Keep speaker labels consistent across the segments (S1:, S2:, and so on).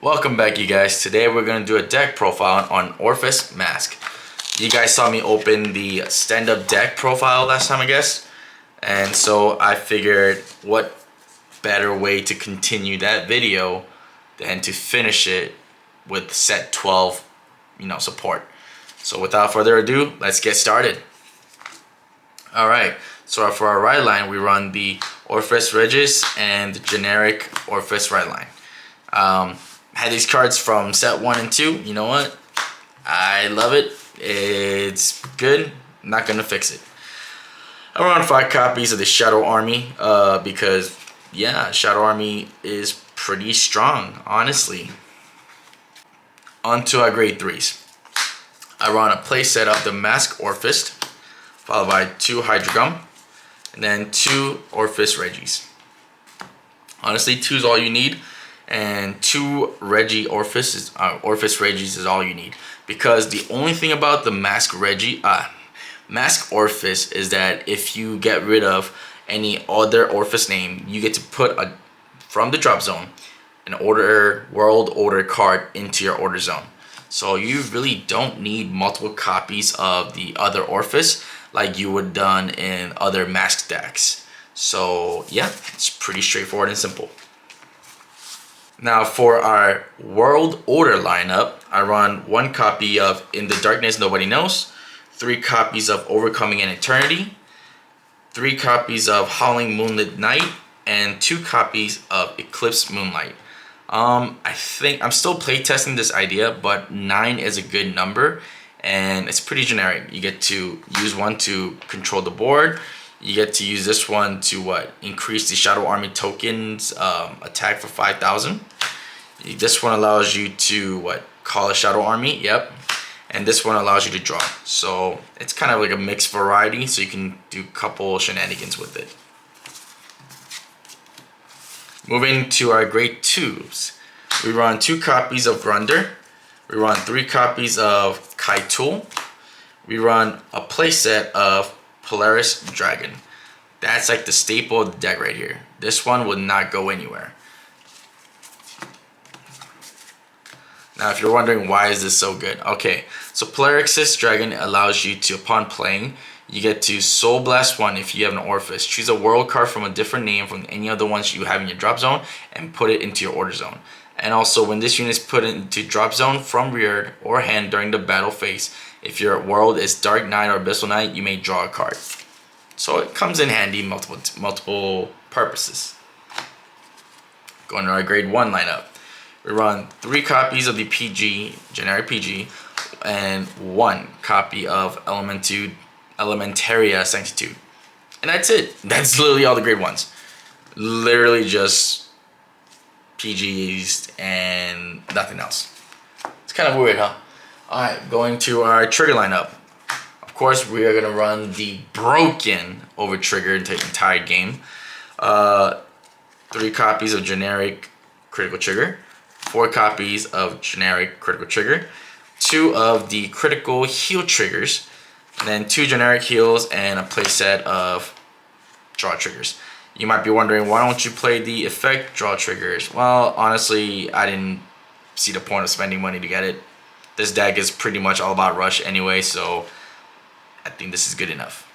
S1: Welcome back, you guys. Today we're going to do a deck profile on Orfist Masques. You guys saw me open the stand-up deck profile last time, I guess. And so I figured what better way to continue that video than to finish it with set 12, support. So without further ado, let's get started. Alright, so for our ride line, we run the Orfist Regis and the generic Orfist ride line. Had these cards from set 1 and 2. You know what? I love it. It's good. I'm not gonna fix it. I run 5 copies of the Shadow Army because, yeah, Shadow Army is pretty strong, honestly. On to our grade 3s. I run a playset of the Masques Orfist, followed by 2 Hydrogum, and then 2 Orfist Regis. Honestly, 2 is all you need. And 2 Orfist Regis is all you need, because the only thing about the Masques Orfist is that if you get rid of any other Orfist name, you get to put from the drop zone an world order card into your order zone. So you really don't need multiple copies of the other Orfist like you would done in other Masques decks. So yeah, it's pretty straightforward and simple. Now for our World Order lineup, I run 1 copy of In the Darkness Nobody Knows, 3 copies of Overcoming an Eternity, 3 copies of Howling Moonlit Night, and 2 copies of Eclipse Moonlight. I think I'm still playtesting this idea, but 9 is a good number, and it's pretty generic. You get to use 1 to control the board. You get to use this one to increase the Shadow Army tokens attack for 5,000. This one allows you to call a Shadow Army, yep. And this one allows you to draw. So it's kind of like a mixed variety, so you can do a couple shenanigans with it. Moving to our grade 2s, we run 2 copies of Grunder. We run 3 copies of Kaitul. We run a playset of Polaris Dragon. That's like the staple of the deck right here. This one would not go anywhere. Now if you're wondering why is this so good, okay, so Polaris Dragon allows you to, upon playing, you get to Soul Blast 1 if you have an Orfist. Choose a world card from a different name from any other ones you have in your drop zone and put it into your order zone. And also when this unit is put into drop zone from rear or hand during the battle phase, if your world is Dark Knight or Abyssal Knight, you may draw a card. So it comes in handy multiple purposes. Going to our grade 1 lineup. We run 3 copies of the PG, generic PG, and 1 copy of Elementaria Sanctitude. And that's it. That's literally all the grade 1s. Literally just PGs and nothing else. It's kind of weird, huh? Alright, going to our trigger lineup. Of course, we are going to run the broken over trigger into the entire game. 3 copies of generic critical trigger, 4 copies of generic critical trigger, 2 of the critical heal triggers, and then 2 generic heals and a playset of draw triggers. You might be wondering, why don't you play the effect draw triggers? Well, honestly, I didn't see the point of spending money to get it. This deck is pretty much all about rush anyway, so I think this is good enough.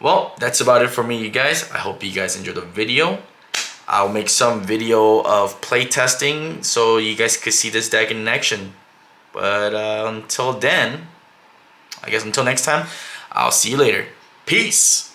S1: Well, that's about it for me, you guys. I hope you guys enjoyed the video. I'll make some video of playtesting so you guys could see this deck in action. But until then, I guess until next time, I'll see you later. Peace!